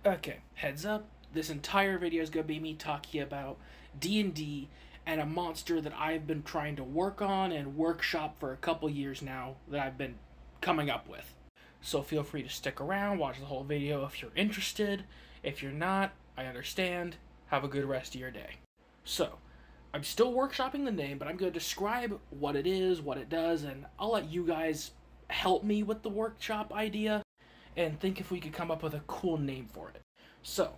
Okay, heads up, this entire video is going to be me talking about D&D and a monster that I've been trying to work on and workshop for a couple years now that I've been coming up with. So feel free to stick around, watch the whole video if you're interested. If you're not, I understand. Have a good rest of your day. So, I'm still workshopping the name, but I'm going to describe what it is, what it does, and I'll let you guys help me with the workshop idea and think if we could come up with a cool name for it. So,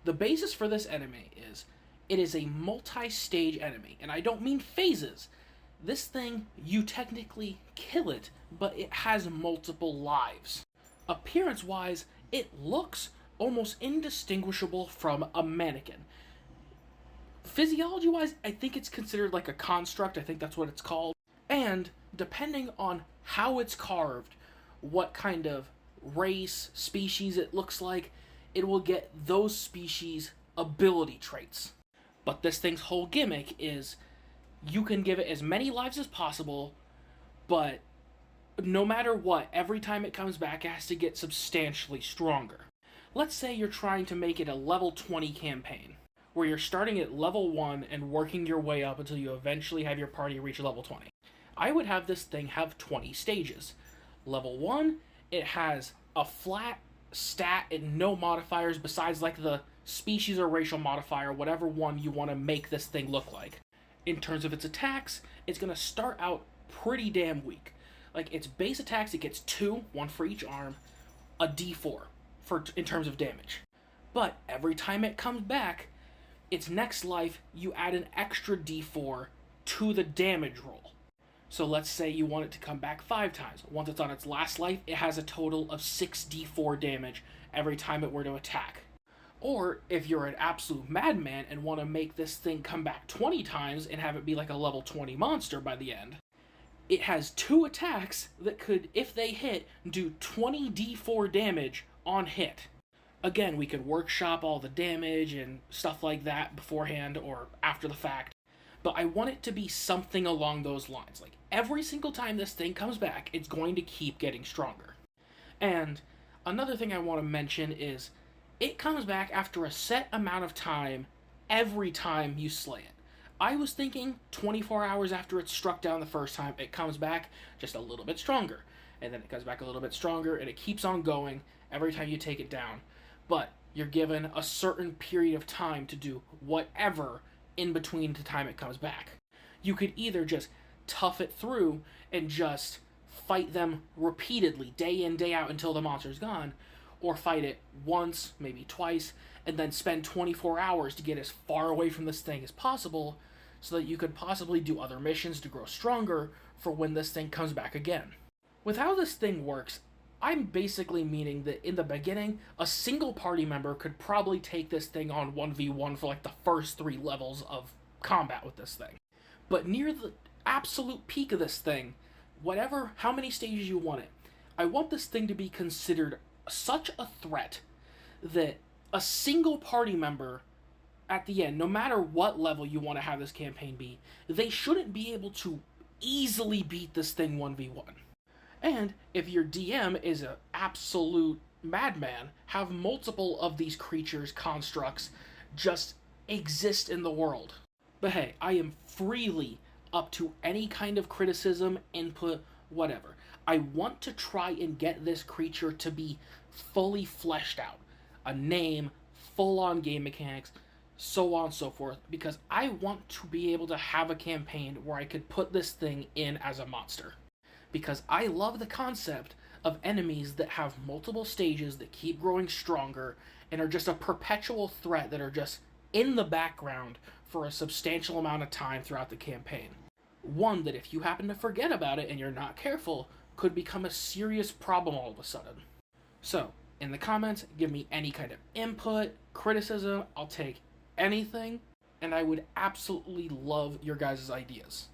the basis for this enemy is, it is a multi-stage enemy, and I don't mean phases. This thing, you technically kill it, but it has multiple lives. Appearance-wise, it looks almost indistinguishable from a mannequin. Physiology-wise, I think it's considered like a construct, I think that's what it's called. And, depending on how it's carved, what kind of race, species it looks like, it will get those species' ability traits. But this thing's whole gimmick is you can give it as many lives as possible, but no matter what, every time it comes back, it has to get substantially stronger. Let's say you're trying to make it a level 20 campaign, where you're starting at level 1 and working your way up until you eventually have your party reach level 20. I would have this thing have 20 stages. Level 1, it has a flat stat and no modifiers besides like the species or racial modifier, whatever one you want to make this thing look like. In terms of its attacks, it's going to start out pretty damn weak. Like, its base attacks, it gets 2, 1 for each arm, a d4 in terms of damage. But every time it comes back, its next life, you add an extra d4 to the damage roll. So let's say you want it to come back 5 times. Once it's on its last life, it has a total of 6d4 damage every time it were to attack. Or, if you're an absolute madman and want to make this thing come back 20 times and have it be like a level 20 monster by the end, it has 2 attacks that could, if they hit, do 20d4 damage on hit. Again, we could workshop all the damage and stuff like that beforehand or after the fact, but I want it to be something along those lines. Like, every single time this thing comes back, it's going to keep getting stronger. And another thing I want to mention is, it comes back after a set amount of time every time you slay it. I was thinking 24 hours after it's struck down the first time, it comes back just a little bit stronger. And then it comes back a little bit stronger, and it keeps on going every time you take it down. But you're given a certain period of time to do whatever in between the time it comes back. You could either just tough it through and just fight them repeatedly, day in, day out, until the monster's gone, or fight it once, maybe twice, and then spend 24 hours to get as far away from this thing as possible so that you could possibly do other missions to grow stronger for when this thing comes back again. With how this thing works, I'm basically meaning that in the beginning, a single party member could probably take this thing on 1v1 for like the first 3 levels of combat with this thing. But near the absolute peak of this thing, how many stages you want it, I want this thing to be considered such a threat that a single party member at the end, no matter what level you want to have this campaign be, they shouldn't be able to easily beat this thing 1v1. And if your DM is an absolute madman, have multiple of these creatures, constructs, just exist in the world. But hey, I am freely up to any kind of criticism, input, whatever. I want to try and get this creature to be fully fleshed out. A name, full-on game mechanics, so on and so forth, because I want to be able to have a campaign where I could put this thing in as a monster. Because I love the concept of enemies that have multiple stages that keep growing stronger and are just a perpetual threat that are just in the background for a substantial amount of time throughout the campaign. One that if you happen to forget about it and you're not careful, could become a serious problem all of a sudden. So, in the comments, give me any kind of input, criticism, I'll take anything, and I would absolutely love your guys' ideas.